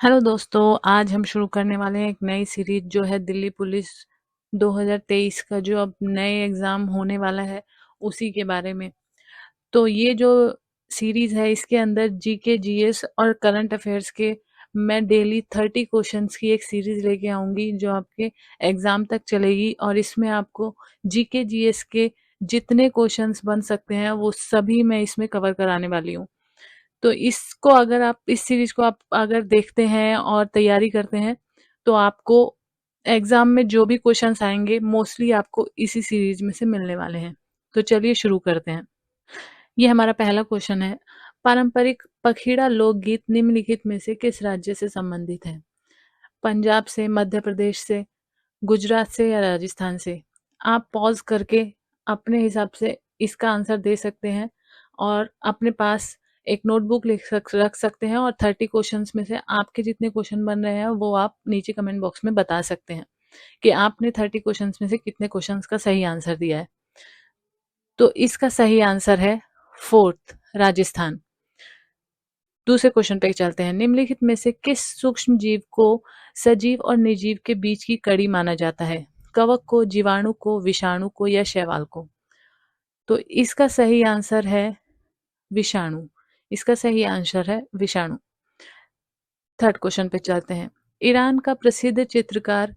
Hello दोस्तों, आज हम शुरू करने वाले हैं एक नई सीरीज जो है दिल्ली पुलिस 2023 का जो अब नए एग्ज़ाम होने वाला है उसी के बारे में। तो ये जो सीरीज है इसके अंदर जीके, जीएस और करंट अफेयर्स के मैं डेली 30 क्वेश्चंस की एक सीरीज लेके आऊँगी जो आपके एग्ज़ाम तक चलेगी और इसमें आपको जीके, जीएस के जितने क्वेश्चंस बन सकते हैं वो सभी मैं इसमें कवर कराने वाली हूँ। तो इसको अगर आप इस सीरीज को आप अगर देखते हैं और तैयारी करते हैं तो आपको एग्जाम में जो भी क्वेश्चंस आएंगे मोस्टली आपको इसी सीरीज में से मिलने वाले हैं। तो चलिए शुरू करते हैं। ये हमारा पहला क्वेश्चन है। पारंपरिक पखीड़ा लोकगीत निम्नलिखित में से किस राज्य से संबंधित है? पंजाब से, मध्य प्रदेश से, गुजरात से या राजस्थान से? आप पॉज करके अपने हिसाब से इसका आंसर दे सकते हैं और अपने पास एक नोटबुक रख सकते हैं और 30 क्वेश्चंस में से आपके जितने क्वेश्चन बन रहे हैं वो आप नीचे कमेंट बॉक्स में बता सकते हैं कि आपने 30 क्वेश्चंस में से कितने क्वेश्चंस का सही आंसर दिया है। तो इसका सही आंसर है फोर्थ, राजस्थान। दूसरे क्वेश्चन पे चलते हैं। निम्नलिखित में से किस सूक्ष्म जीव को सजीव और निर्जीव के बीच की कड़ी माना जाता है? कवक को, जीवाणु को, विषाणु को या शैवाल को? तो इसका सही आंसर है विषाणु। इसका सही आंसर है विषाणु। थर्ड क्वेश्चन पे चलते हैं। ईरान का प्रसिद्ध चित्रकार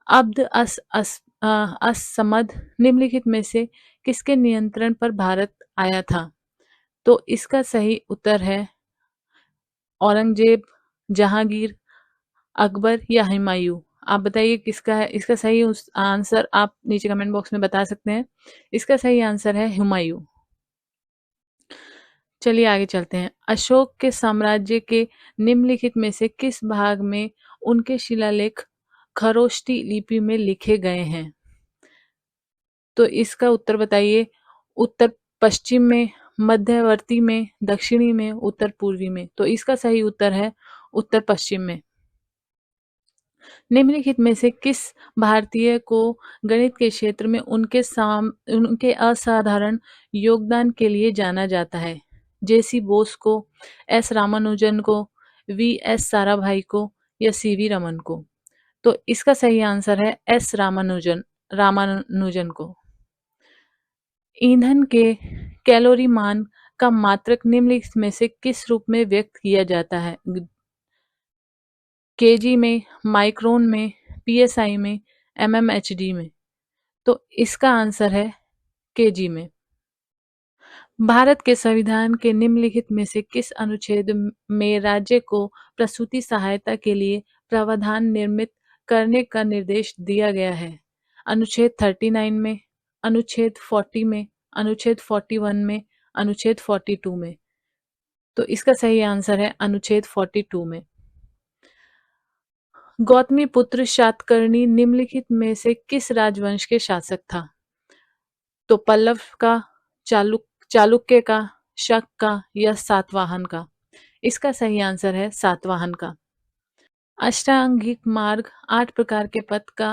अब्द अस समद निम्नलिखित में से किसके नियंत्रण पर भारत आया था? तो इसका सही उत्तर है औरंगजेब, जहांगीर, अकबर या हुमायूं। आप बताइए किसका है इसका सही उस आंसर। आप नीचे कमेंट बॉक्स में बता सकते हैं। इसका सही आंसर है हुमायूं। चलिए आगे चलते हैं। अशोक के साम्राज्य के निम्नलिखित में से किस भाग में उनके शिलालेख खरोष्टी लिपि में लिखे गए हैं? तो इसका उत्तर बताइए। उत्तर पश्चिम में, मध्यवर्ती में, दक्षिणी में, उत्तर पूर्वी में? तो इसका सही उत्तर है उत्तर पश्चिम में। निम्नलिखित में से किस भारतीय को गणित के क्षेत्र में उनके असाधारण योगदान के लिए जाना जाता है? जेसी बोस को, एस रामानुजन को, वी एस साराभाई को या सीवी रमन को? तो इसका सही आंसर है एस रामानुजन को। ईंधन के कैलोरी मान का मात्रक निम्नलिखित में से किस रूप में व्यक्त किया जाता है? केजी में, माइक्रोन में, पीएसआई में, एमएमएचडी में? तो इसका आंसर है केजी में। भारत के संविधान के निम्नलिखित में से किस अनुच्छेद में राज्य को प्रसूति सहायता के लिए प्रावधान निर्मित करने का निर्देश दिया गया है? अनुच्छेद 39 में, अनुच्छेद 40 में, अनुच्छेद 41 में, अनुच्छेद 42 में? तो इसका सही आंसर है अनुच्छेद 42 में। गौतमीपुत्र शातकर्णी निम्नलिखित में से किस राजवंश के शासक था? तो पल्लव का, चालुक्य का, शक का या सातवाहन का? इसका सही आंसर है सातवाहन का। अष्टांगिक मार्ग 8 प्रकार के पथ का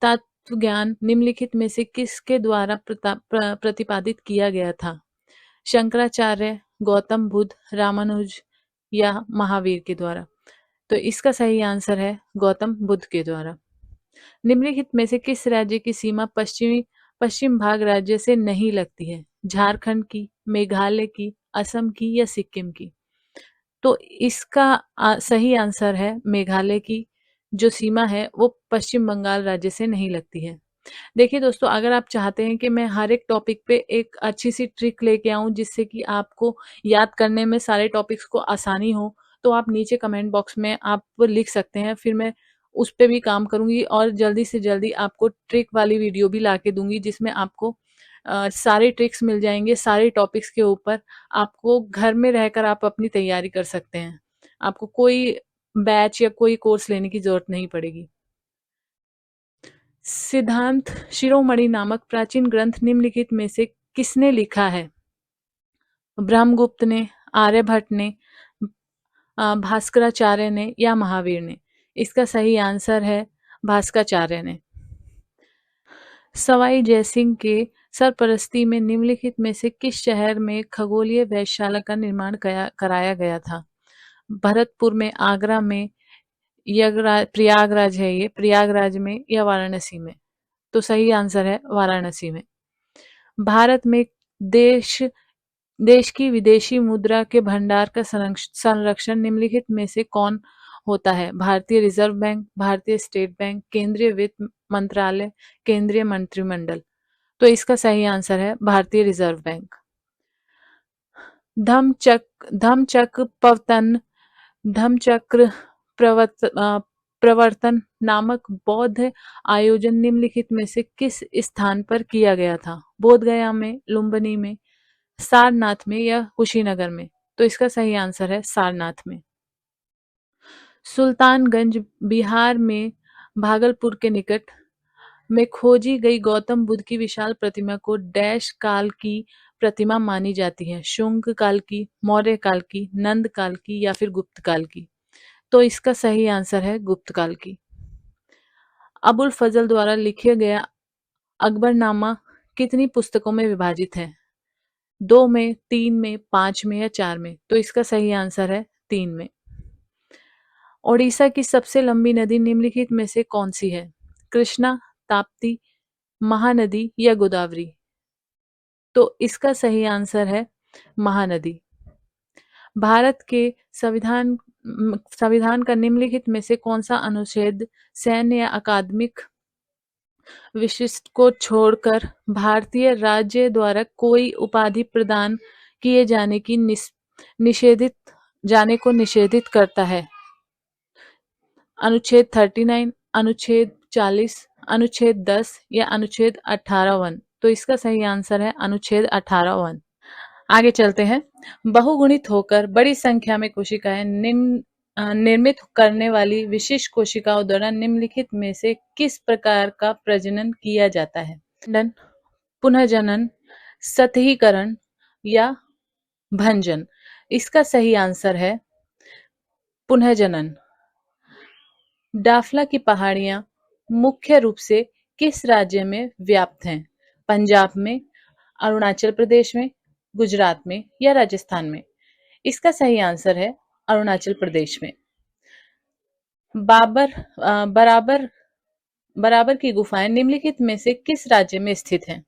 तत्व ज्ञान निम्नलिखित में से किसके द्वारा प्रतिपादित किया गया था? शंकराचार्य, गौतम बुद्ध, रामानुज या महावीर के द्वारा? तो इसका सही आंसर है गौतम बुद्ध के द्वारा। निम्नलिखित में से किस राज्य की सीमा पश्चिम भाग राज्य से नहीं लगती है? झारखंड की, मेघालय की, असम की या सिक्किम की? तो इसका सही आंसर है मेघालय की जो सीमा है वो पश्चिम बंगाल राज्य से नहीं लगती है। देखिए दोस्तों, अगर आप चाहते हैं कि मैं हर एक टॉपिक पे एक अच्छी सी ट्रिक लेके आऊं जिससे कि आपको याद करने में सारे टॉपिक्स को आसानी हो, तो आप नीचे कमेंट बॉक्स में आप लिख सकते हैं। फिर मैं उस पे भी काम करूंगी और जल्दी से जल्दी आपको ट्रिक वाली वीडियो भी ला के दूंगी जिसमें आपको सारे ट्रिक्स मिल जाएंगे सारे टॉपिक्स के ऊपर। आपको घर में रहकर आप अपनी तैयारी कर सकते हैं। आपको कोई बैच या कोई कोर्स लेने की जरूरत नहीं पड़ेगी। सिद्धांत शिरोमणि नामक प्राचीन ग्रंथ निम्नलिखित में से किसने लिखा है? ब्रह्मगुप्त ने, आर्यभट्ट ने, भास्कराचार्य ने या महावीर ने? इसका सही आंसर है भास्कराचार्य ने। सवाई जयसिंह के सरपरस्ती में निम्नलिखित में से किस शहर में खगोलीय वेधशाला का निर्माण कराया गया था? भरतपुर में, आगरा में, प्रयागराज है ये, प्रयागराज में या वाराणसी में? तो सही आंसर है वाराणसी में। भारत में देश देश की विदेशी मुद्रा के भंडार का संरक्षण निम्नलिखित में से कौन होता है? भारतीय रिजर्व बैंक, भारतीय स्टेट बैंक, केंद्रीय वित्त मंत्रालय, केंद्रीय मंत्रिमंडल। तो इसका सही आंसर है भारतीय रिजर्व बैंक। धम्मचक्र धम्मचक्र प्रवर्तन नामक बौद्ध आयोजन निम्नलिखित में से किस स्थान पर किया गया था? बोध गया में, लुम्बिनी में, सारनाथ में या कुशीनगर में? तो इसका सही आंसर है सारनाथ में। सुल्तानगंज बिहार में भागलपुर के निकट में खोजी गई गौतम बुद्ध की विशाल प्रतिमा को डैश काल की प्रतिमा मानी जाती है? शुंग काल की, मौर्य काल की, नंद काल की या फिर गुप्त काल की? तो इसका सही आंसर है गुप्त काल की। अबुल फजल द्वारा लिखे गया अकबरनामा कितनी पुस्तकों में विभाजित है? 2 में, 3 में, 5 में या 4 में? तो इसका सही आंसर है 3 में। ओडिशा की सबसे लंबी नदी निम्नलिखित में से कौन सी है? कृष्णा, ताप्ती, महानदी या गोदावरी? तो इसका सही आंसर है महानदी। भारत के संविधान का निम्नलिखित में से कौन सा अनुच्छेद सैन्य या अकादमिक विशिष्ट को छोड़कर भारतीय राज्य द्वारा कोई उपाधि प्रदान किए जाने की निषेधित करता है? अनुच्छेद 39, अनुच्छेद 40, अनुच्छेद 10 या अनुच्छेद 18(1)? तो इसका सही आंसर है अनुच्छेद 18(1). आगे चलते हैं। बहुगुणित होकर बड़ी संख्या में कोशिकाएं निर्मित करने वाली विशिष्ट कोशिकाओं द्वारा निम्नलिखित में से किस प्रकार का प्रजनन किया जाता है? पुनर्जनन, सतहीकरण या भंजन? इसका सही आंसर है पुनर्जनन। डाफला की पहाड़ियां मुख्य रूप से किस राज्य में व्याप्त हैं? पंजाब में, अरुणाचल प्रदेश में, गुजरात में या राजस्थान में? इसका सही आंसर है अरुणाचल प्रदेश में। बराबर की गुफाएं निम्नलिखित में से किस राज्य में स्थित हैं?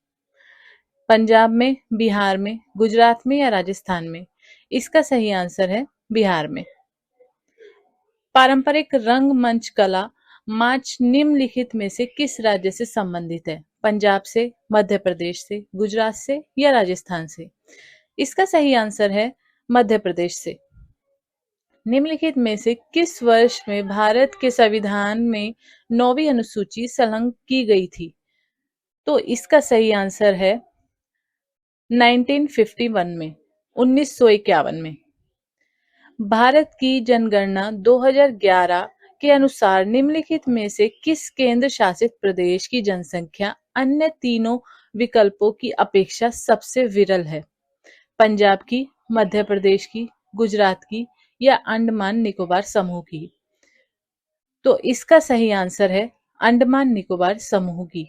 पंजाब में, बिहार में, गुजरात में या राजस्थान में? इसका सही आंसर है बिहार में। पारंपरिक रंगमंच कला मार्च निम्नलिखित में से किस राज्य से संबंधित है? पंजाब से, मध्य प्रदेश से, गुजरात से या राजस्थान से? इसका सही आंसर है मध्य प्रदेश से। निम्नलिखित में से किस वर्ष में भारत के संविधान में 9वीं अनुसूची संलग्न की गई थी? तो इसका सही आंसर है 1951 में, 1951 में। भारत की जनगणना 2011 के अनुसार निम्नलिखित में से किस केंद्र शासित प्रदेश की जनसंख्या अन्य तीनों विकल्पों की अपेक्षा सबसे विरल है? पंजाब की, मध्य प्रदेश की, गुजरात की या अंडमान निकोबार समूह की? तो इसका सही आंसर है अंडमान निकोबार समूह की।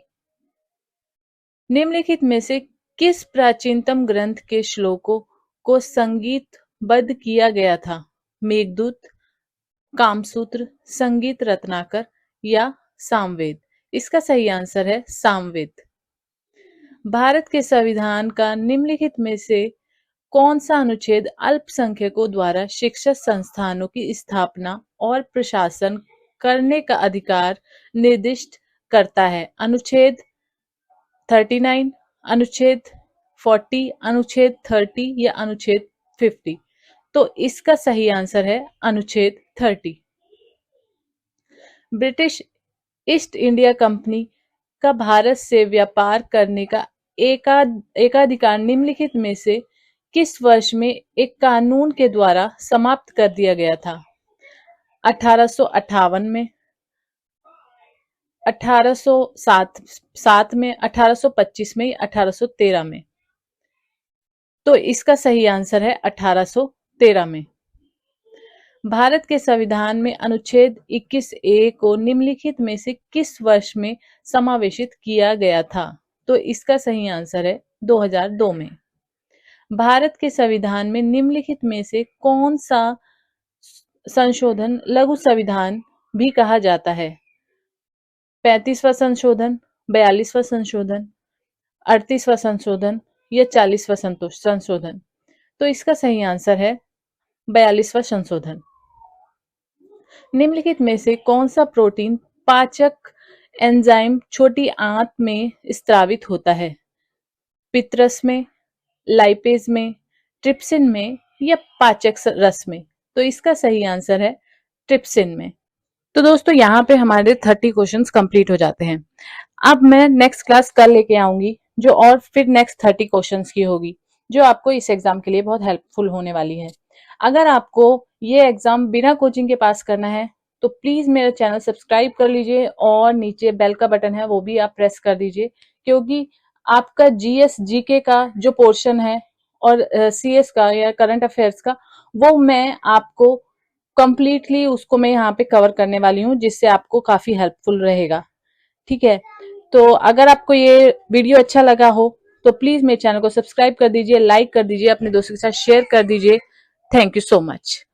निम्नलिखित में से किस प्राचीनतम ग्रंथ के श्लोकों को संगीतबद्ध किया गया था? मेघदूत, कामसूत्र, संगीत रत्नाकर या सामवेद? इसका सही आंसर है सामवेद। भारत के संविधान का निम्नलिखित में से कौन सा अनुच्छेद अल्पसंख्यकों द्वारा शिक्षा संस्थानों की स्थापना और प्रशासन करने का अधिकार निर्दिष्ट करता है? अनुच्छेद 39, अनुच्छेद 40, अनुच्छेद 30 या अनुच्छेद 50? तो इसका सही आंसर है अनुच्छेद 30। ब्रिटिश ईस्ट इंडिया कंपनी का भारत से व्यापार करने का एकाधिकार निम्नलिखित में से किस वर्ष में एक कानून के द्वारा समाप्त कर दिया गया था? 1858 में, 1807 में, 1825 में, 1813 में? तो इसका सही आंसर है 1813 में। भारत के संविधान में अनुच्छेद 21(a) को निम्नलिखित में से किस वर्ष में समावेशित किया गया था? तो इसका सही आंसर है 2002 में। भारत के संविधान में निम्नलिखित में से कौन सा संशोधन लघु संविधान भी कहा जाता है? 35वां संशोधन, 42वां संशोधन, 38वां संशोधन या 40वां संशोधन? तो इसका सही आंसर है 42वां संशोधन। निम्नलिखित में से कौन सा प्रोटीन पाचक एंजाइम छोटी आंत में स्त्रावित होता है? पित्रस में, लाइपेज में, ट्रिप्सिन में या पाचक रस में? तो इसका सही आंसर है ट्रिप्सिन में। तो दोस्तों यहाँ पे हमारे 30 क्वेश्चंस कंप्लीट हो जाते हैं। अब मैं नेक्स्ट क्लास कल लेके आऊंगी जो और फिर नेक्स्ट 30 क्वेश्चंस की होगी, जो आपको इस एग्जाम के लिए बहुत हेल्पफुल होने वाली है। अगर आपको ये एग्जाम बिना कोचिंग के पास करना है तो प्लीज मेरा चैनल सब्सक्राइब कर लीजिए और नीचे बेल का बटन है वो भी आप प्रेस कर दीजिए, क्योंकि आपका जीएस जीके का जो पोर्शन है और सीएस का या करंट अफेयर्स का, वो मैं आपको कंप्लीटली उसको मैं यहाँ पे कवर करने वाली हूँ, जिससे आपको काफी हेल्पफुल रहेगा। ठीक है, तो अगर आपको ये वीडियो अच्छा लगा हो तो प्लीज मेरे चैनल को सब्सक्राइब कर दीजिए, लाइक कर दीजिए, अपने दोस्तों के साथ शेयर कर दीजिए। Thank you so much.